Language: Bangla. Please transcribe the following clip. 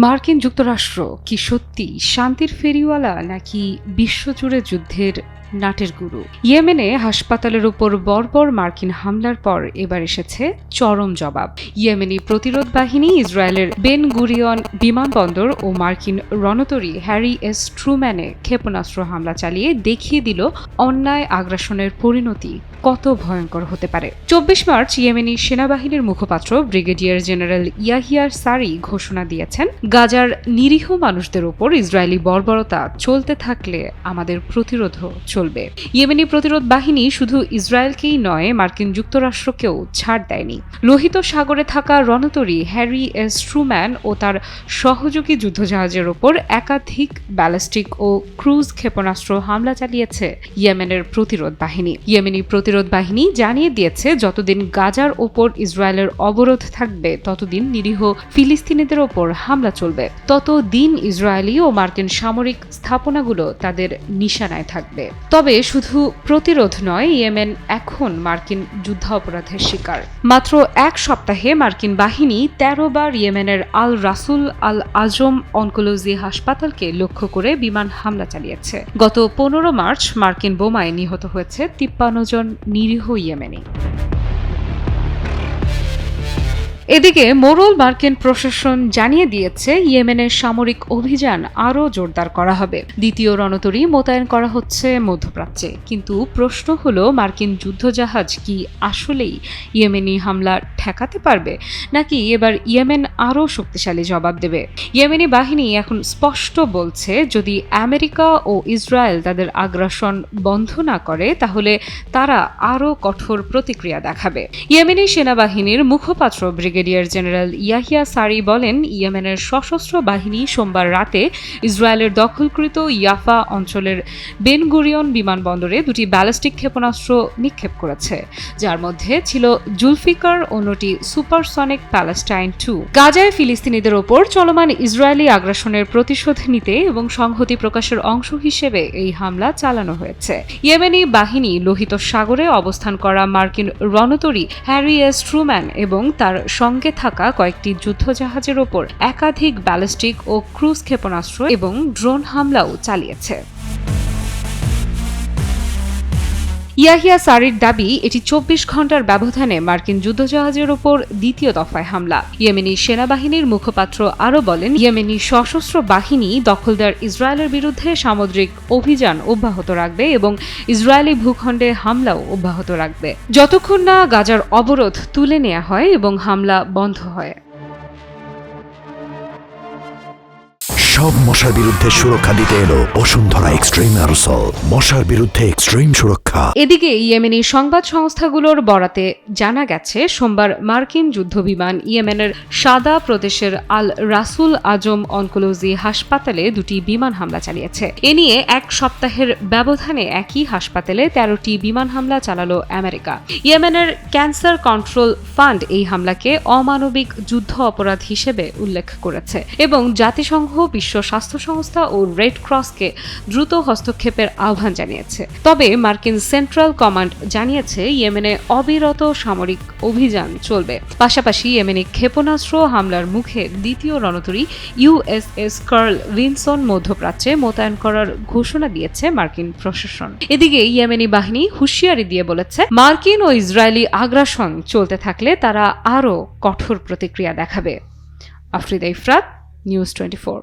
মার্কিন যুক্তরাষ্ট্র কি সত্যি শান্তির ফেরিওয়ালা নাকি বিশ্বজুড়ে যুদ্ধের নাটের গুরু? ইয়েমেনে হাসপাতালের উপর বর্বর মার্কিন হামলার পর এবার এসেছে চরম জবাব। ইয়েমেনি প্রতিরোধ বাহিনী ইসরায়েলের বেন গুরিয়ন বিমানবন্দর ও মার্কিন রণতরী হ্যারি এস ট্রুম্যানে ক্ষেপণাস্ত্র হামলা চালিয়ে দেখিয়ে দিল অন্যায় আগ্রাসনের পরিণতি কত ভয়ঙ্কর হতে পারে। ২৪ মার্চ ইয়েমেনি সেনাবাহিনীর মুখপাত্র ব্রিগেডিয়ার জেনারেল ইয়াহিয়া সারি ঘোষণা দিয়েছেন, গাজার নিরীহ মানুষদের উপর ইসরায়েলি বর্বরতা চলতে থাকলে আমাদের প্রতিরোধও চলবে। ইয়েমেনি প্রতিরোধ বাহিনী শুধু ইসরায়েলকেই নয়, মার্কিন যুক্তরাষ্ট্রকেও ছাড় দেয়নি। লোহিত সাগরে থাকা রণতরী হ্যারি এস ট্রুম্যান ও তার সহযোগী যুদ্ধজাহাজের ওপর একাধিক ব্যালিস্টিক ও ক্রুজ ক্ষেপণাস্ত্র হামলা চালিয়েছে ইয়েমেনের প্রতিরোধ বাহিনী। ইয়েমেনি প্রতিরোধ বাহিনী জানিয়ে দিয়েছে, যতদিন গাজার ওপর ইসরায়েলের অবরোধ থাকবে ততদিন নিরীহ ফিলিস্তিনিদের ওপর হামলা চলবে, ততদিন ইসরায়েলি ও মার্কিন সামরিক স্থাপনাগুলো তাদের নিশানায় থাকবে। তবে শুধু প্রতিরোধ নয়, ইয়েমেন এখন মার্কিন যুদ্ধাপরাধের শিকার। মাত্র এক সপ্তাহে মার্কিন বাহিনী ১৩ বার ইয়েমেনের আল রাসুল আল আজম অনকোলজি হাসপাতালকে লক্ষ্য করে বিমান হামলা চালিয়েছে। গত ১৫ মার্চ মার্কিন বোমায় নিহত হয়েছে ৫৩ জন নিরীহ ইয়েমেনি। এদিকে মোরল মার্কিন প্রশাসন জানিয়ে দিয়েছে, ইয়েমেনের সামরিক অভিযান আরও জোরদার করা হবে। দ্বিতীয় রণতরী মোতায়েন করা হচ্ছে মধ্যপ্রাচ্যে। কিন্তু প্রশ্ন হলো, মার্কিন যুদ্ধজাহাজ কি আসলেই ইয়েমেনি হামলা ঠেকাতে পারবে, নাকি এবার ইয়েমেন আরও শক্তিশালী জবাব দেবে? ইয়েমেনি বাহিনী এখন স্পষ্ট বলছে, যদি আমেরিকা ও ইসরায়েল তাদের আগ্রাসন বন্ধ না করে তাহলে তারা আরও কঠোর প্রতিক্রিয়া দেখাবে। ইয়েমেনি সেনাবাহিনীর মুখপাত্র ব্রিগেডিয়ার জেনারেল ইয়াহিয়া সারি বলেন, ইয়েমেনের সশস্ত্র বাহিনী সোমবার রাতে ইসরায়েলের দখলকৃত ইয়াফা অঞ্চলের বেন গুরিয়ন বিমানবন্দরে দুটি ব্যালিস্টিক ক্ষেপণাস্ত্র নিক্ষেপ করেছে, যার মধ্যে ছিল জুলফিকার অন্যটি সুপারসনিক প্যালেস্টাইন 2। গাজায় ফিলিস্তিনিদের ওপর চলমান ইসরায়েলি আগ্রাসনের প্রতিশোধ নিতে এবং সংহতি প্রকাশের অংশ হিসেবে এই হামলা চালানো হয়েছে। ইয়েমেনি বাহিনী লোহিত সাগরে অবস্থান করা মার্কিন রণতরী হ্যারি এস ট্রুম্যান এবং তার সঙ্গে থাকা কয়েকটি যুদ্ধজাহাজের ওপর একাধিক ব্যালিস্টিক ও ক্রুজ ক্ষেপণাস্ত্র এবং ড্রোন হামলাও চালিয়েছে। ইয়াহিয়া সারির দাবি, এটি ২৪ ঘণ্টার ব্যবধানে মার্কিন যুদ্ধজাহাজের ওপর দ্বিতীয় দফায় হামলা। ইয়েমেনি সেনাবাহিনীর মুখপাত্র আরও বলেন, ইয়েমেনি সশস্ত্র বাহিনী দখলদার ইসরায়েলের বিরুদ্ধে সামুদ্রিক অভিযান অব্যাহত রাখবে এবং ইসরায়েলি ভূখণ্ডে হামলাও অব্যাহত রাখবে, যতক্ষণ না গাজার অবরোধ তুলে নেওয়া হয় এবং হামলা বন্ধ হয়। সব মশার বিরুদ্ধে সুরক্ষা দিতে এলো বসুন্ধরা এক্সট্রিম অ্যারোসল, মশার বিরুদ্ধে এক্সট্রিম সুরক্ষা। এদিকে ইয়েমেনি সংবাদ সংস্থাগুলোর বরাতে জানা গেছে, সোমবার মার্কিন যুদ্ধবিমান ইয়েমেনের সাদা প্রদেশের আল রাসুল আজম অনকোলজি হাসপাতালে দুটি বিমান হামলা চালিয়েছে। এ নিয়ে এক সপ্তাহের ব্যবধানে একই হাসপাতালে ১৩টি বিমান হামলা চালালো আমেরিকা। ইয়েমেনের ক্যান্সার কন্ট্রোল ফান্ড এই হামলাকে অমানবিক যুদ্ধ অপরাধ হিসেবে উল্লেখ করেছে এবং জাতিসংঘ, বিশ্ব স্বাস্থ্য সংস্থা ও রেড ক্রসকে দ্রুত হস্তক্ষেপের আহ্বান জানিয়েছে। তবে মার্কিন সেন্ট্রাল কমান্ড জানিয়েছে, ইয়েমেনে অবিরত সামরিক অভিযান চলবে। পাশাপাশি ইয়েমেনি ক্ষেপণাস্ত্র হামলার মুখে দ্বিতীয় রণতরী ইউএসএস কার্ল ভিনসন মধ্যপ্রাচ্যে মোতায়েন করার ঘোষণা দিয়েছে মার্কিন প্রশাসন। এদিকে ইয়েমেনি বাহিনী হুঁশিয়ারি দিয়ে বলেছে, মার্কিন ও ইসরায়েলি আগ্রাসন চলতে থাকলে তারা আরও কঠোর প্রতিক্রিয়া দেখাবে। আফরিদা ইফরাত, নিউজ 24।